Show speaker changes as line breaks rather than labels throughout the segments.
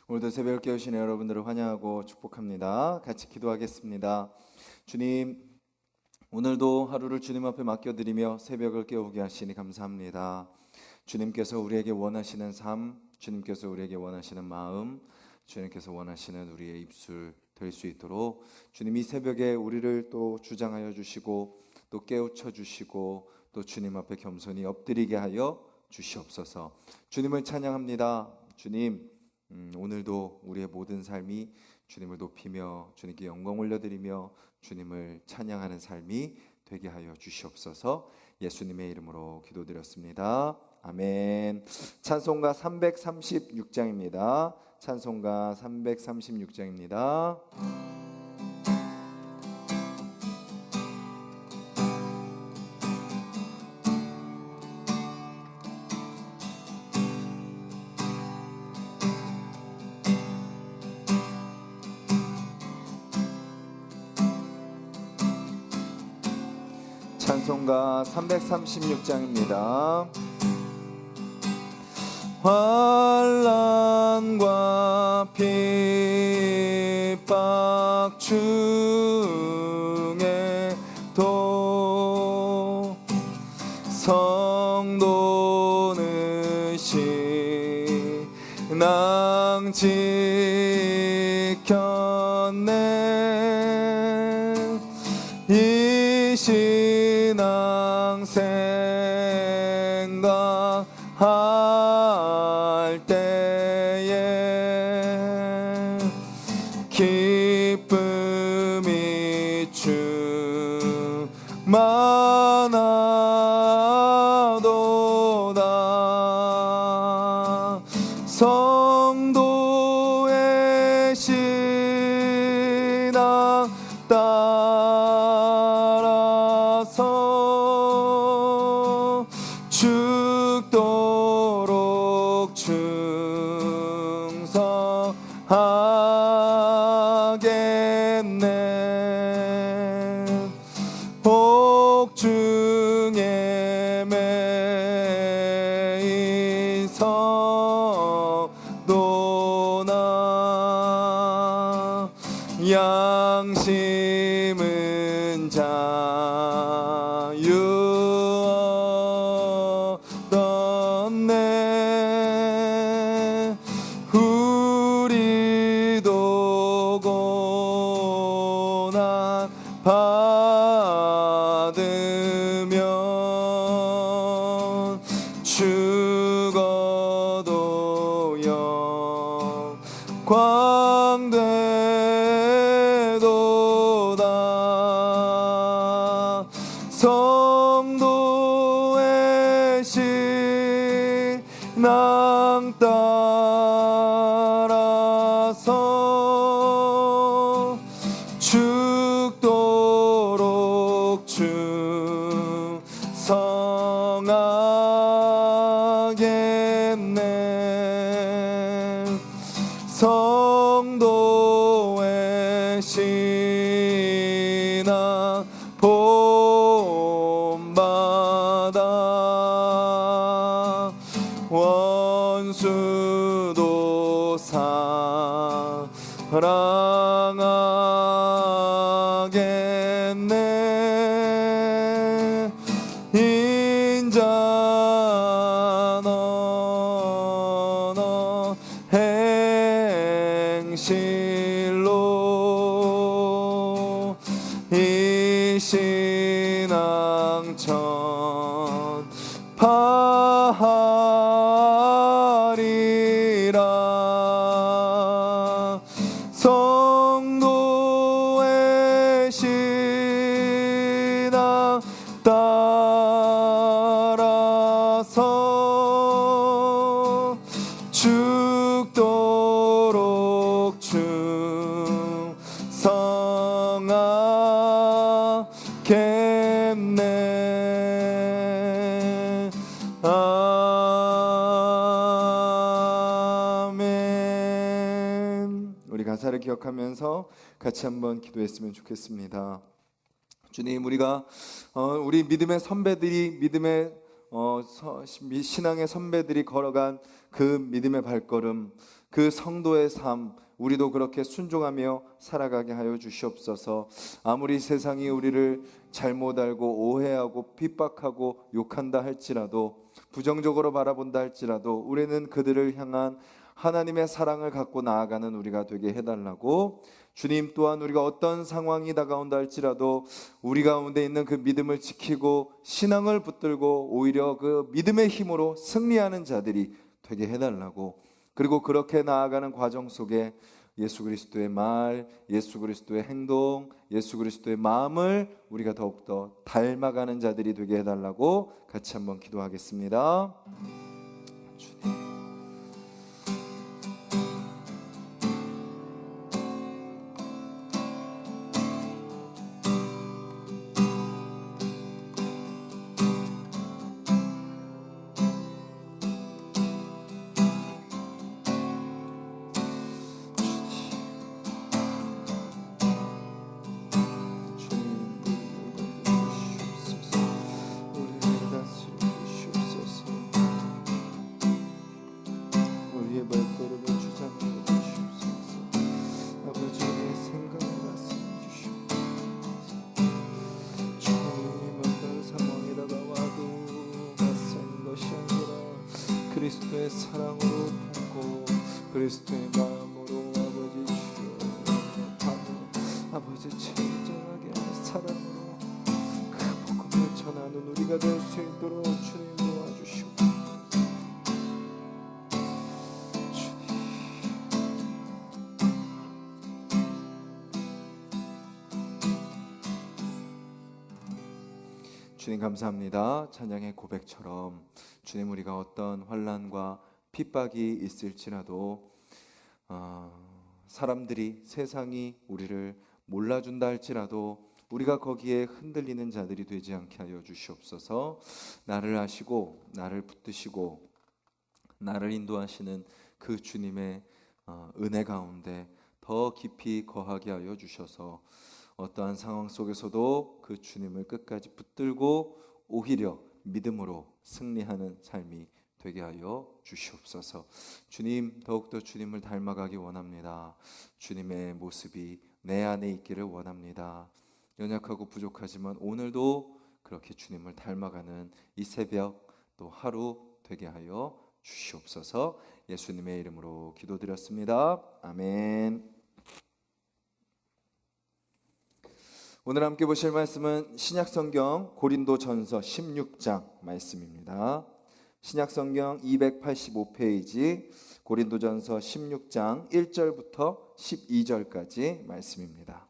오늘도 새벽을 깨우시는 여러분들을 환영하고 축복합니다. 같이 기도하겠습니다. 주님, 오늘도 하루를 주님 앞에 맡겨드리며 새벽을 깨우게 하시니 감사합니다. 주님께서 우리에게 원하시는 삶, 주님께서 우리에게 원하시는 마음, 주님께서 원하시는 우리의 입술 될 수 있도록 주님 이 새벽에 우리를 또 주장하여 주시고 또 깨우쳐 주시고 또 주님 앞에 겸손히 엎드리게 하여 주시옵소서. 주님을 찬양합니다. 주님, 오늘도 우리의 모든 삶이 주님을 높이며 주님께 영광 올려드리며 주님을 찬양하는 삶이 되게 하여 주시옵소서. 예수님의 이름으로 기도드렸습니다. 아멘. 찬송가 336장입니다. 찬송가 336장입니다. 찬송가 336장입니다. 환난과 핍박 중에도 성도는 신앙 지켰네. 이 신앙 생각할 때에 기쁨이 충만하도다. 성도의 신앙 따라서 죽도록 충성하겠네. 복중에 매인 성도나 양심은 자유 얻었네. 우리도 고난 받으면 죽어도 영광 되도다. 성도의 신앙 따라서 죽도록 충성하겠네. 성도의 신앙 본받아 원수도 사랑하겠네. 인자 너 행실로 이 신앙 전파하리라. 성도의 신앙 따라서 죽도록 충성하겠네. 아멘. 우리 가사를 기억하면서 같이 한번 기도했으면 좋겠습니다. 주님, 우리가 우리 믿음의 선배들이 신앙의 선배들이 걸어간 그 믿음의 발걸음, 그 성도의 삶 우리도 그렇게 순종하며 살아가게 하여 주시옵소서. 아무리 세상이 우리를 잘못 알고 오해하고 핍박하고 욕한다 할지라도, 부정적으로 바라본다 할지라도 우리는 그들을 향한 하나님의 사랑을 갖고 나아가는 우리가 되게 해달라고, 주님 또한 우리가 어떤 상황이 다가온다 할지라도 우리 가운데 있는 그 믿음을 지키고 신앙을 붙들고 오히려 그 믿음의 힘으로 승리하는 자들이 되게 해달라고, 그리고 그렇게 나아가는 과정 속에 예수 그리스도의 말, 예수 그리스도의 행동, 예수 그리스도의 마음을 우리가 더욱더 닮아가는 자들이 되게 해달라고 같이 한번 기도하겠습니다. 주님. 그리스도의 사랑으로 품고 그리스도의 마음으로 아버지 주여 아버지 진정하게 사랑으로 그 복음을 전하는 우리가 될 수 있도록 주님 도와주시고, 주님 감사합니다. 찬양의 고백처럼 주님, 우리가 어떤 환난과 핍박이 있을지라도 사람들이, 세상이 우리를 몰라준다 할지라도 우리가 거기에 흔들리는 자들이 되지 않게 하여 주시옵소서. 나를 아시고 나를 붙드시고 나를 인도하시는 그 주님의 은혜 가운데 더 깊이 거하게 하여 주셔서 어떠한 상황 속에서도 그 주님을 끝까지 붙들고 오히려 믿음으로 승리하는 삶이 되게 하여 주시옵소서. 주님, 더욱더 주님을 닮아가기 원합니다. 주님의 모습이 내 안에 있기를 원합니다. 연약하고 부족하지만 오늘도 그렇게 주님을 닮아가는 이 새벽 또 하루 되게 하여 주시옵소서. 예수님의 이름으로 기도드렸습니다. 아멘. 오늘 함께 보실 말씀은 신약성경 고린도전서 16장 말씀입니다. 신약성경 285페이지 고린도전서 16장 1절부터 12절까지 말씀입니다.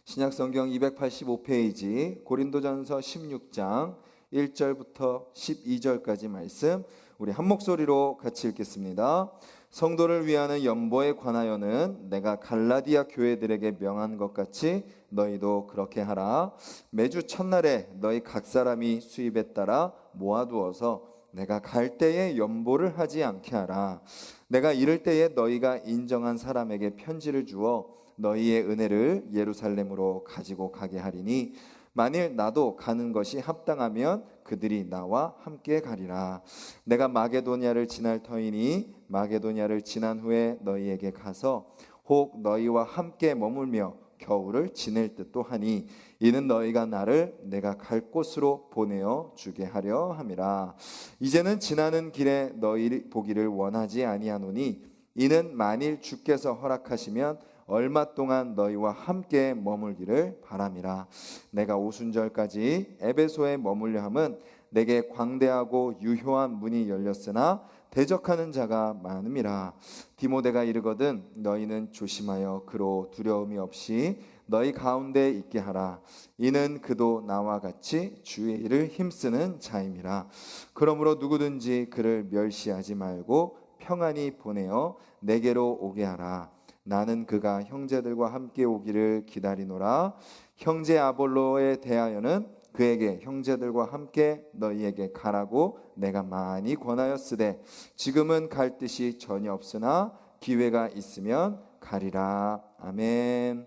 신약성경 285페이지 고린도전서 16장 1절부터 12절까지 말씀, 우리 한 목소리로 같이 읽겠습니다. 성도를 위하는 연보에 관하여는 내가 갈라디아 교회들에게 명한 것 같이 너희도 그렇게 하라. 매주 첫날에 너희 각 사람이 수입에 따라 모아두어서 내가 갈 때에 연보를 하지 않게 하라. 내가 이를 때에 너희가 인정한 사람에게 편지를 주어 너희의 은혜를 예루살렘으로 가지고 가게 하리니 만일 나도 가는 것이 합당하면 그들이 나와 함께 가리라. 내가 마게도냐를 지날 터이니 마게도냐를 지난 후에 너희에게 가서 혹 너희와 함께 머물며 겨울을 지낼 듯도 하니 이는 너희가 나를 내가 갈 곳으로 보내어 주게 하려 함이라. 이제는 지나는 길에 너희 보기를 원하지 아니하노니 이는 만일 주께서 허락하시면 얼마 동안 너희와 함께 머물기를 바람이라. 내가 오순절까지 에베소에 머물려 함은 내게 광대하고 유효한 문이 열렸으나 대적하는 자가 많음이라. 디모데가 이르거든 너희는 조심하여 그로 두려움이 없이 너희 가운데 있게 하라. 이는 그도 나와 같이 주의 일을 힘쓰는 자임이라. 그러므로 누구든지 그를 멸시하지 말고 평안히 보내어 내게로 오게 하라. 나는 그가 형제들과 함께 오기를 기다리노라. 형제 아볼로에 대하여는 그에게 형제들과 함께 너희에게 가라고 내가 많이 권하였으되 지금은 갈 뜻이 전혀 없으나 기회가 있으면 가리라. 아멘.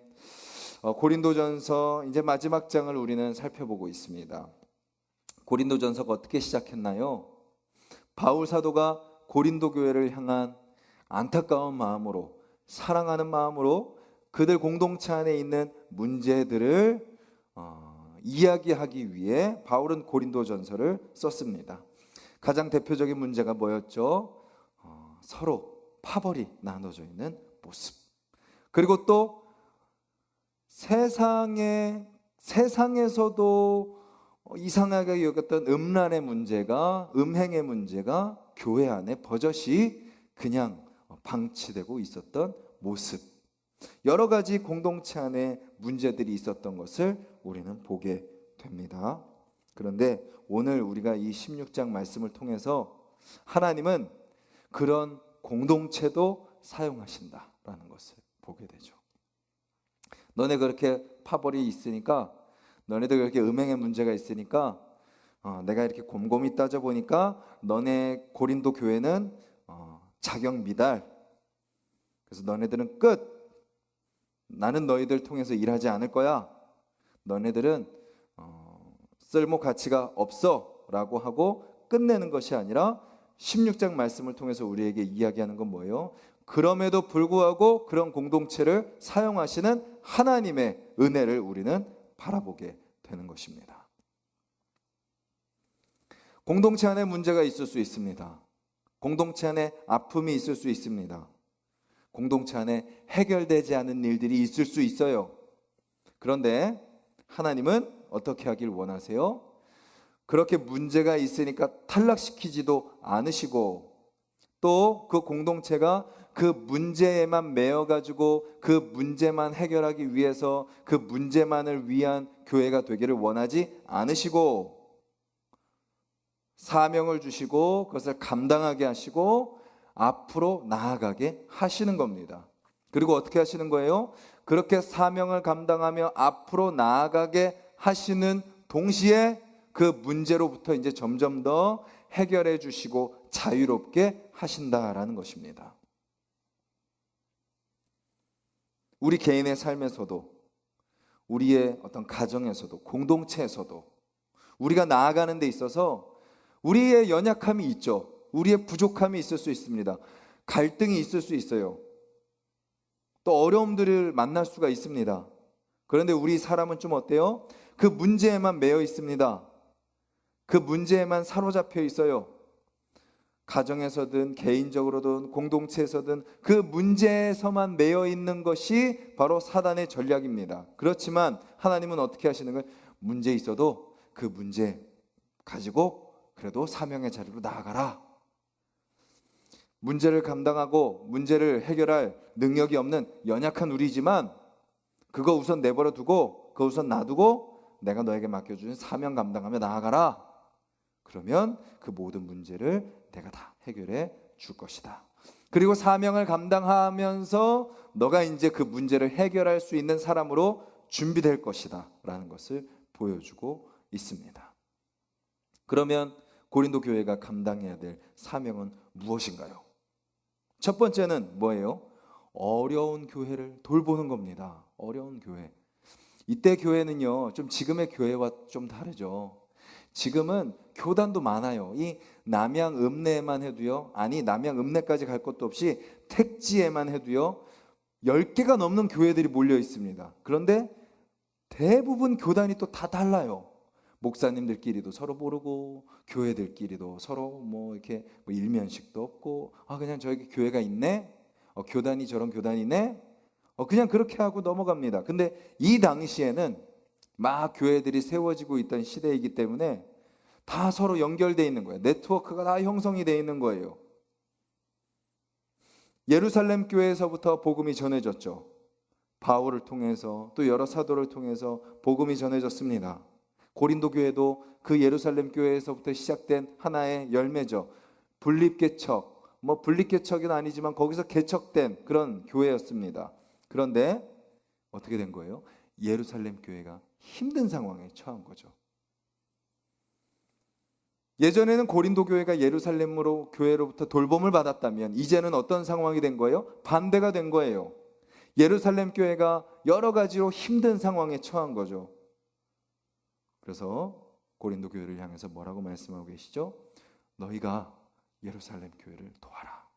고린도전서 이제 마지막 장을 우리는 살펴보고 있습니다. 고린도전서가 어떻게 시작했나요? 바울 사도가 고린도 교회를 향한 안타까운 마음으로, 사랑하는 마음으로 그들 공동체 안에 있는 문제들을 이야기하기 위해 바울은 고린도전서를 썼습니다. 가장 대표적인 문제가 뭐였죠? 서로 파벌이 나눠져 있는 모습. 그리고 또 세상에서도 이상하게 여겼던 음란의 문제가, 음행의 문제가 교회 안에 버젓이 그냥 방치되고 있었던 모습. 여러 가지 공동체 안에 문제들이 있었던 것을 우리는 보게 됩니다. 그런데 오늘 우리가 이 16장 말씀을 통해서 하나님은 그런 공동체도 사용하신다라는 것을 보게 되죠. 너네 그렇게 파벌이 있으니까, 너네들 그렇게 음행의 문제가 있으니까 내가 이렇게 곰곰이 따져보니까 너네 고린도 교회는 자격 미달. 그래서 너네들은 끝. 나는 너희들 통해서 일하지 않을 거야. 너네들은 쓸모 가치가 없어 라고 하고 끝내는 것이 아니라 16장 말씀을 통해서 우리에게 이야기하는 건 뭐예요? 그럼에도 불구하고 그런 공동체를 사용하시는 하나님의 은혜를 우리는 바라보게 되는 것입니다. 공동체 안에 문제가 있을 수 있습니다. 공동체 안에 아픔이 있을 수 있습니다. 공동체 안에 해결되지 않은 일들이 있을 수 있어요. 그런데 하나님은 어떻게 하길 원하세요? 그렇게 문제가 있으니까 탈락시키지도 않으시고, 또 그 공동체가 그 문제에만 매여가지고 그 문제만 해결하기 위해서 그 문제만을 위한 교회가 되기를 원하지 않으시고, 사명을 주시고 그것을 감당하게 하시고 앞으로 나아가게 하시는 겁니다. 그리고 어떻게 하시는 거예요? 그렇게 사명을 감당하며 앞으로 나아가게 하시는 동시에 그 문제로부터 이제 점점 더 해결해 주시고 자유롭게 하신다라는 것입니다. 우리 개인의 삶에서도, 우리의 어떤 가정에서도, 공동체에서도 우리가 나아가는 데 있어서 우리의 연약함이 있죠. 우리의 부족함이 있을 수 있습니다. 갈등이 있을 수 있어요. 또 어려움들을 만날 수가 있습니다. 그런데 우리 사람은 좀 어때요? 그 문제에만 매여 있습니다. 그 문제에만 사로잡혀 있어요. 가정에서든 개인적으로든 공동체에서든 그 문제에서만 매여 있는 것이 바로 사단의 전략입니다. 그렇지만 하나님은 어떻게 하시는 거예요? 문제 있어도 그 문제 가지고 그래도 사명의 자리로 나아가라. 문제를 감당하고 문제를 해결할 능력이 없는 연약한 우리지만 그거 우선 내버려 두고, 그거 우선 놔두고 내가 너에게 맡겨준 사명 감당하며 나아가라. 그러면 그 모든 문제를 내가 다 해결해 줄 것이다. 그리고 사명을 감당하면서 너가 이제 그 문제를 해결할 수 있는 사람으로 준비될 것이다 라는 것을 보여주고 있습니다. 그러면 고린도 교회가 감당해야 될 사명은 무엇인가요? 첫 번째는 뭐예요? 어려운 교회를 돌보는 겁니다. 어려운 교회. 이때 교회는요, 좀 지금의 교회와 좀 다르죠. 지금은 교단도 많아요. 이 남양 읍내에만 해도요, 아니 남양 읍내까지 갈 것도 없이 택지에만 해도요 10개가 넘는 교회들이 몰려 있습니다. 그런데 대부분 교단이 또 다 달라요. 목사님들끼리도 서로 모르고 교회들끼리도 서로 이렇게 일면식도 없고, 그냥 저기 교회가 있네, 교단이 저런 교단이네, 그냥 그렇게 하고 넘어갑니다. 근데 이 당시에는 막 교회들이 세워지고 있던 시대이기 때문에 다 서로 연결되어 있는 거예요. 네트워크가 다 형성이 되어 있는 거예요. 예루살렘 교회에서부터 복음이 전해졌죠. 바울을 통해서 또 여러 사도를 통해서 복음이 전해졌습니다. 고린도 교회도 그 예루살렘 교회에서부터 시작된 하나의 열매죠. 분립개척, 분립개척은 아니지만 거기서 개척된 그런 교회였습니다. 그런데 어떻게 된 거예요? 예루살렘 교회가 힘든 상황에 처한 거죠. 예전에는 고린도 교회가 예루살렘으로 교회로부터 돌봄을 받았다면 이제는 어떤 상황이 된 거예요? 반대가 된 거예요. 예루살렘 교회가 여러 가지로 힘든 상황에 처한 거죠. 그래서 고린도 교회를 향해서 뭐라고 말씀하고 계시죠? 너희가 예루살렘 교회를 도와라.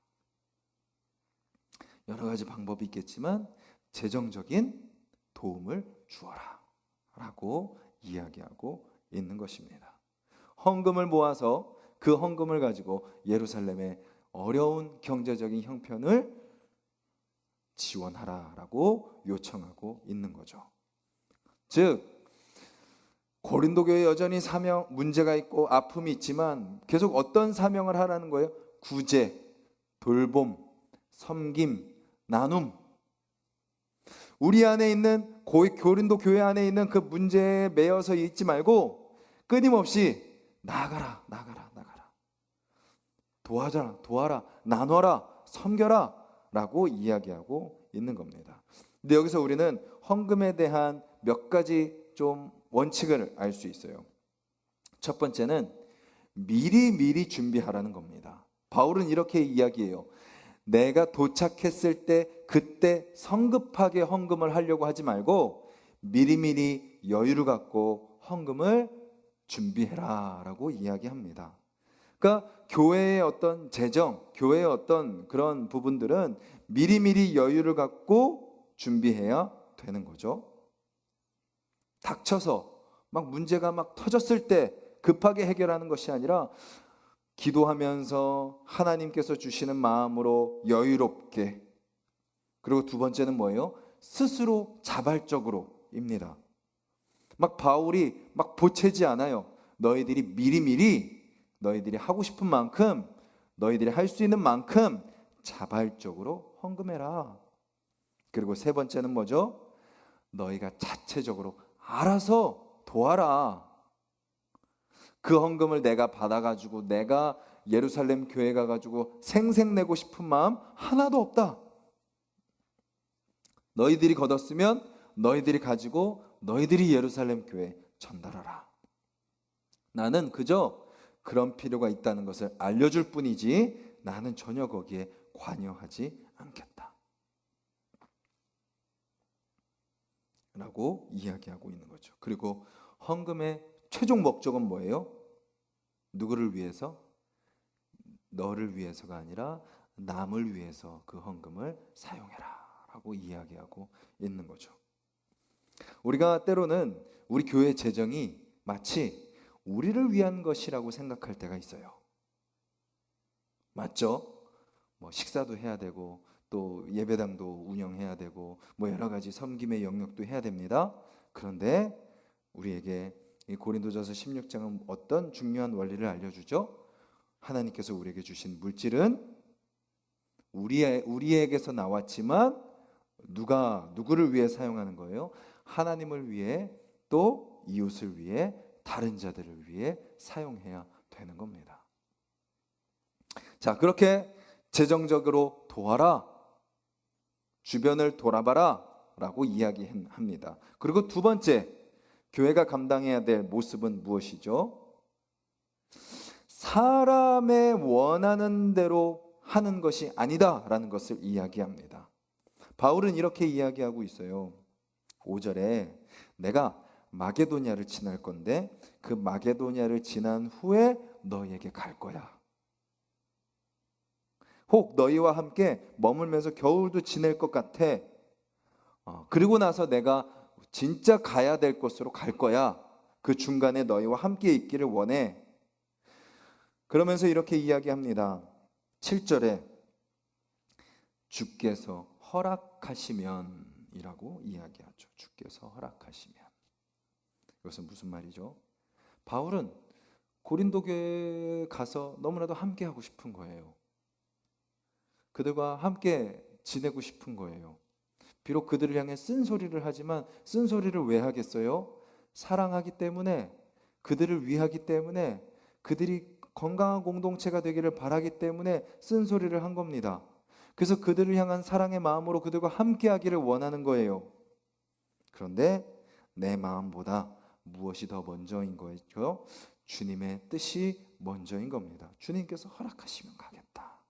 여러 가지 방법이 있겠지만 재정적인 도움을 주어라 라고 이야기하고 있는 것입니다. 헌금을 모아서 그 헌금을 가지고 예루살렘의 어려운 경제적인 형편을 지원하라라고 요청하고 있는 거죠. 즉 고린도 교회 여전히 사명 문제가 있고 아픔이 있지만 계속 어떤 사명을 하라는 거예요? 구제, 돌봄, 섬김, 나눔. 우리 안에 있는 고린도 교회 안에 있는 그 문제에 매여서 있지 말고 끊임없이 나아가라. 도와라, 나눠라, 섬겨라 라고 이야기하고 있는 겁니다. 근데 여기서 우리는 헌금에 대한 몇 가지 좀 원칙을 알 수 있어요. 첫 번째는 미리 준비하라는 겁니다. 바울은 이렇게 이야기해요. 내가 도착했을 때 그때 성급하게 헌금을 하려고 하지 말고 미리 여유를 갖고 헌금을 준비해라 라고 이야기합니다. 그러니까 교회의 어떤 재정, 교회의 어떤 그런 부분들은 미리 여유를 갖고 준비해야 되는 거죠. 닥쳐서 막 문제가 막 터졌을 때 급하게 해결하는 것이 아니라 기도하면서 하나님께서 주시는 마음으로 여유롭게, 그리고 두 번째는 뭐예요? 스스로 자발적으로입니다. 막 바울이 막 보채지 않아요. 너희들이 미리 너희들이 하고 싶은 만큼, 너희들이 할 수 있는 만큼 자발적으로 헌금해라. 그리고 세 번째는 뭐죠? 너희가 자체적으로 알아서 도와라. 그 헌금을 내가 받아가지고 내가 예루살렘 교회 가가지고 생색내고 싶은 마음 하나도 없다. 너희들이 거뒀으면 너희들이 가지고 너희들이 예루살렘 교회에 전달하라. 나는 그저 그런 필요가 있다는 것을 알려줄 뿐이지 나는 전혀 거기에 관여하지 않겠다 라고 이야기하고 있는 거죠. 그리고 헌금의 최종 목적은 뭐예요? 누구를 위해서? 너를 위해서가 아니라 남을 위해서 그 헌금을 사용해라 라고 이야기하고 있는 거죠. 우리가 때로는 우리 교회 재정이 마치 우리를 위한 것이라고 생각할 때가 있어요. 맞죠? 뭐 식사도 해야 되고 또 예배당도 운영해야 되고 뭐 여러 가지 섬김의 영역도 해야 됩니다. 그런데 우리에게 이 고린도전서 16장은 어떤 중요한 원리를 알려주죠? 하나님께서 우리에게 주신 물질은 우리에게서 나왔지만 누구를 위해 사용하는 거예요? 하나님을 위해, 또 이웃을 위해, 다른 자들을 위해 사용해야 되는 겁니다. 자, 그렇게 재정적으로 도와라, 주변을 돌아봐라 라고 이야기합니다. 그리고 두 번째, 교회가 감당해야 될 모습은 무엇이죠? 사람의 원하는 대로 하는 것이 아니다 라는 것을 이야기합니다. 바울은 이렇게 이야기하고 있어요. 5절에 내가 마게도냐를 지날 건데 그 마게도냐를 지난 후에 너희에게 갈 거야. 혹 너희와 함께 머물면서 겨울도 지낼 것 같아. 그리고 나서 내가 진짜 가야 될 곳으로 갈 거야. 그 중간에 너희와 함께 있기를 원해. 그러면서 이렇게 이야기합니다. 7절에 주께서 허락하시면 이라고 이야기하죠. 주께서 허락하시면. 이것은 무슨 말이죠? 바울은 고린도 교회에 가서 너무나도 함께 하고 싶은 거예요. 그들과 함께 지내고 싶은 거예요. 비록 그들을 향해 쓴소리를 하지만 쓴소리를 왜 하겠어요? 사랑하기 때문에, 그들을 위하기 때문에, 그들이 건강한 공동체가 되기를 바라기 때문에 쓴소리를 한 겁니다. 그래서 그들을 향한 사랑의 마음으로 그들과 함께 하기를 원하는 거예요. 그런데 내 마음보다 무엇이 더 먼저인 거죠? 주님의 뜻이 먼저인 겁니다. 주님께서 허락하시면 가겠다.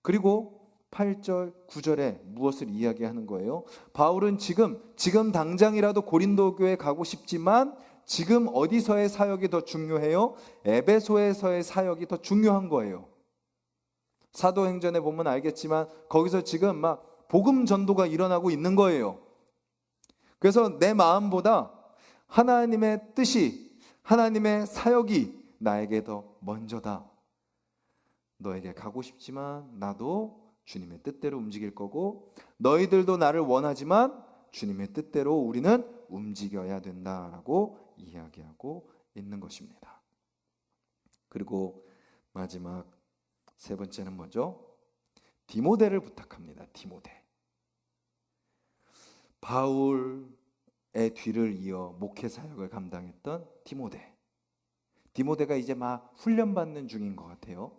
그리고 8절, 9절에 무엇을 이야기하는 거예요? 바울은 지금 당장이라도 고린도 교회에 가고 싶지만 지금 어디서의 사역이 더 중요해요? 에베소에서의 사역이 더 중요한 거예요. 사도행전에 보면 알겠지만 거기서 지금 막 복음 전도가 일어나고 있는 거예요. 그래서 내 마음보다 하나님의 뜻이, 하나님의 사역이 나에게 더 먼저다. 너에게 가고 싶지만 나도 주님의 뜻대로 움직일 거고, 너희들도 나를 원하지만 주님의 뜻대로 우리는 움직여야 된다라고 이야기하고 있는 것입니다. 그리고 마지막 세 번째는 뭐죠? 디모데를 부탁합니다. 디모데. 바울의 뒤를 이어 목회 사역을 감당했던 디모데. 디모데가 이제 막 훈련받는 중인 것 같아요.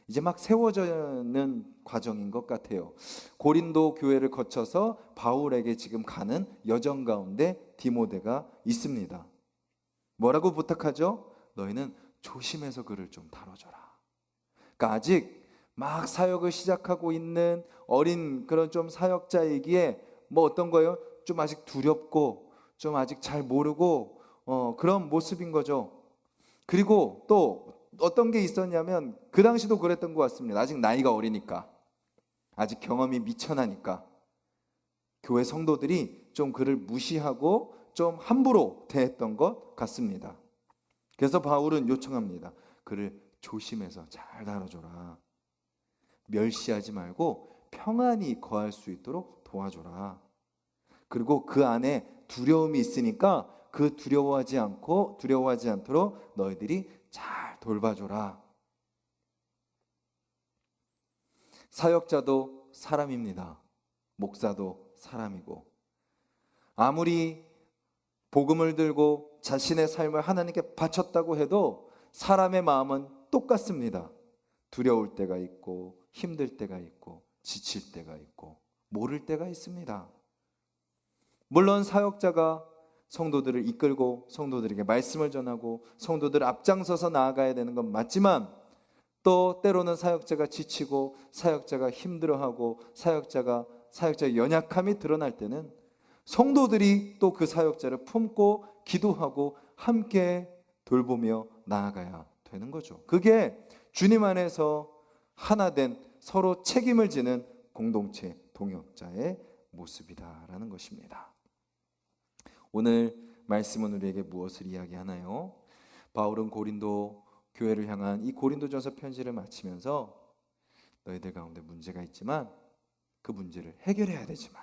이제 막 세워지는 과정인 것 같아요. 고린도 교회를 거쳐서 바울에게 지금 가는 여정 가운데 디모데가 있습니다. 뭐라고 부탁하죠? 너희는 조심해서 그를 좀 다뤄줘라. 그러니까 아직 막 사역을 시작하고 있는 어린 그런 좀 사역자이기에 뭐 어떤 거예요? 좀 아직 두렵고 좀 아직 잘 모르고 그런 모습인 거죠. 그리고 또 어떤 게 있었냐면 그 당시도 그랬던 것 같습니다. 아직 나이가 어리니까, 아직 경험이 미천하니까 교회 성도들이 좀 그를 무시하고 좀 함부로 대했던 것 같습니다. 그래서 바울은 요청합니다. 그를 조심해서 잘 다뤄줘라. 멸시하지 말고 평안히 거할 수 있도록 도와줘라. 그리고 그 안에 두려움이 있으니까 그 두려워하지 않도록 너희들이 잘 돌봐줘라. 사역자도 사람입니다. 목사도 사람이고, 아무리 복음을 들고 자신의 삶을 하나님께 바쳤다고 해도 사람의 마음은 똑같습니다. 두려울 때가 있고, 힘들 때가 있고, 지칠 때가 있고, 모를 때가 있습니다. 물론 사역자가 성도들을 이끌고 성도들에게 말씀을 전하고 성도들을 앞장서서 나아가야 되는 건 맞지만, 또 때로는 사역자가 지치고 사역자가 힘들어하고 사역자의 연약함이 드러날 때는 성도들이 또 그 사역자를 품고 기도하고 함께 돌보며 나아가야 되는 거죠. 그게 주님 안에서 하나 된 서로 책임을 지는 공동체 동역자의 모습이다라는 것입니다. 오늘 말씀은 우리에게 무엇을 이야기하나요? 바울은 고린도 교회를 향한 이 고린도전서 편지를 마치면서 너희들 가운데 문제가 있지만 그 문제를 해결해야 되지만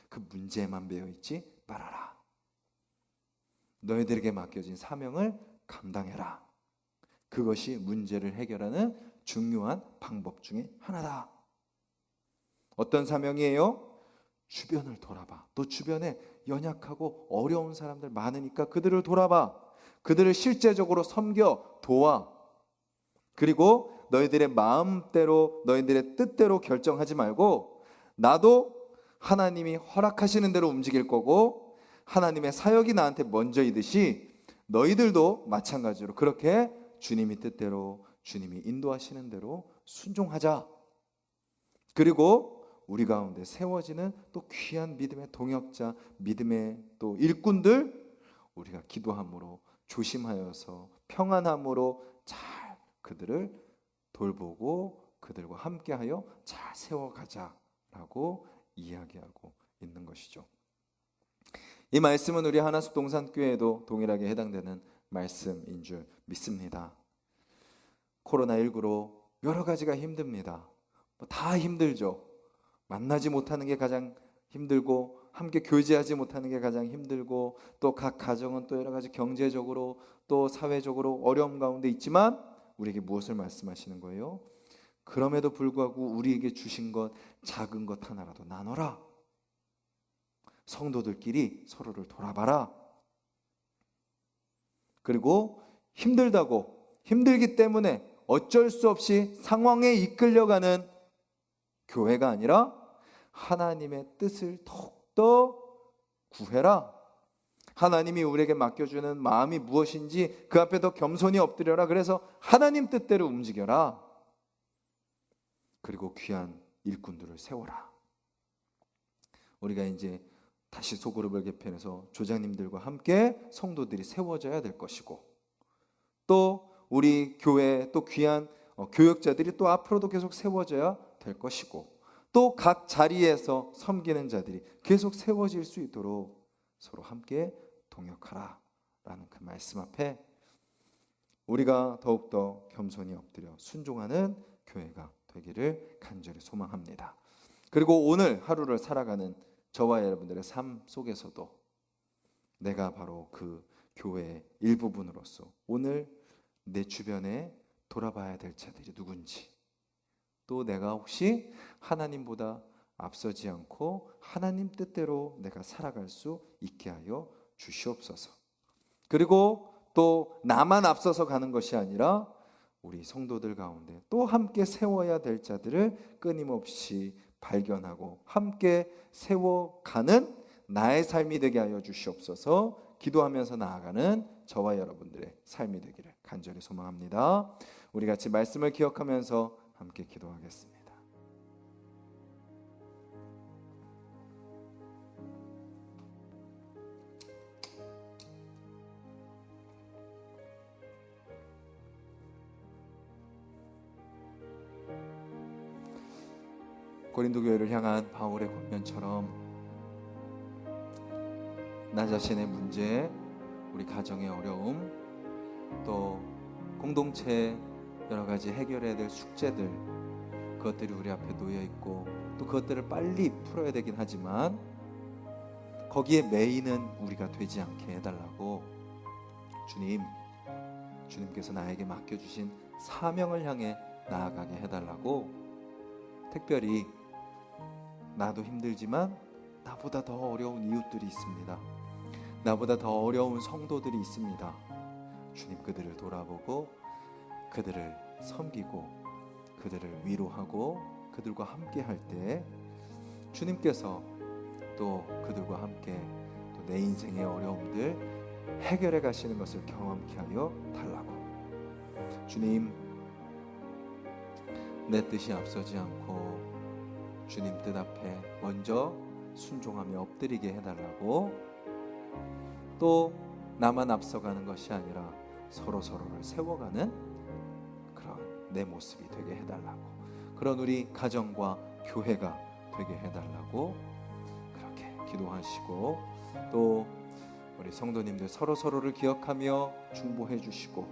그 문제에만 매여있지 말아라. 너희들에게 맡겨진 사명을 감당해라. 그것이 문제를 해결하는 중요한 방법 중에 하나다. 어떤 사명이에요? 주변을 돌아봐. 또 주변에 연약하고 어려운 사람들 많으니까 그들을 돌아봐. 그들을 실제적으로 섬겨 도와. 그리고 너희들의 마음대로 너희들의 뜻대로 결정하지 말고 나도 하나님이 허락하시는 대로 움직일 거고 하나님의 사역이 나한테 먼저이듯이 너희들도 마찬가지로 그렇게 주님이 뜻대로 주님이 인도하시는 대로 순종하자. 그리고 우리 가운데 세워지는 또 귀한 믿음의 동역자, 믿음의 또 일꾼들, 우리가 기도함으로 조심하여서 평안함으로 잘 그들을 돌보고 그들과 함께하여 잘 세워가자라고 이야기하고 있는 것이죠. 이 말씀은 우리 하나숲 동산교회에도 동일하게 해당되는 말씀인 줄 믿습니다. 코로나19로 여러 가지가 힘듭니다. 다 힘들죠. 만나지 못하는 게 가장 힘들고 함께 교제하지 못하는 게 가장 힘들고 또 각 가정은 또 여러 가지 경제적으로 또 사회적으로 어려움 가운데 있지만 우리에게 무엇을 말씀하시는 거예요? 그럼에도 불구하고 우리에게 주신 것 작은 것 하나라도 나눠라. 성도들끼리 서로를 돌아봐라. 그리고 힘들기 때문에 어쩔 수 없이 상황에 이끌려가는 교회가 아니라 하나님의 뜻을 더욱더 구해라. 하나님이 우리에게 맡겨주는 마음이 무엇인지 그 앞에 더 겸손히 엎드려라. 그래서 하나님 뜻대로 움직여라. 그리고 귀한 일꾼들을 세워라. 우리가 이제 다시 소그룹을 개편해서 조장님들과 함께 성도들이 세워져야 될 것이고, 또 우리 교회 또 귀한 교역자들이 또 앞으로도 계속 세워져야 될 것이고, 또 각 자리에서 섬기는 자들이 계속 세워질 수 있도록 서로 함께 동역하라 라는 그 말씀 앞에 우리가 더욱더 겸손히 엎드려 순종하는 교회가 되기를 간절히 소망합니다. 그리고 오늘 하루를 살아가는 저와 여러분들의 삶 속에서도 내가 바로 그 교회의 일부분으로서 오늘 내 주변에 돌아봐야 될 자들이 누군지, 또 내가 혹시 하나님보다 앞서지 않고 하나님 뜻대로 내가 살아갈 수 있게 하여 주시옵소서. 그리고 또 나만 앞서서 가는 것이 아니라 우리 성도들 가운데 또 함께 세워야 될 자들을 끊임없이 발견하고 함께 세워가는 나의 삶이 되게 하여 주시옵소서. 기도하면서 나아가는 저와 여러분들의 삶이 되기를 간절히 소망합니다. 우리 같이 말씀을 기억하면서 함께 기도하겠습니다. 고린도 교회를 향한 바울의 권면처럼 나 자신의 문제, 우리 가정의 어려움, 또 공동체 여러 가지 해결해야 될 숙제들, 그것들이 우리 앞에 놓여 있고 또 그것들을 빨리 풀어야 되긴 하지만 거기에 메인은 우리가 되지 않게 해달라고 주님께서 나에게 맡겨주신 사명을 향해 나아가게 해달라고, 특별히 나도 힘들지만 나보다 더 어려운 이웃들이 있습니다. 나보다 더 어려운 성도들이 있습니다. 주님, 그들을 돌아보고 그들을 섬기고 그들을 위로하고 그들과 함께 할 때 주님께서 또 그들과 함께 또 내 인생의 어려움들 해결해 가시는 것을 경험케 하여 달라고. 주님, 내 뜻이 앞서지 않고 주님 뜻 앞에 먼저 순종하며 엎드리게 해달라고, 또 나만 앞서가는 것이 아니라 서로를 세워가는 그런 내 모습이 되게 해달라고, 그런 우리 가정과 교회가 되게 해달라고 그렇게 기도하시고, 또 우리 성도님들 서로를 기억하며 중보해 주시고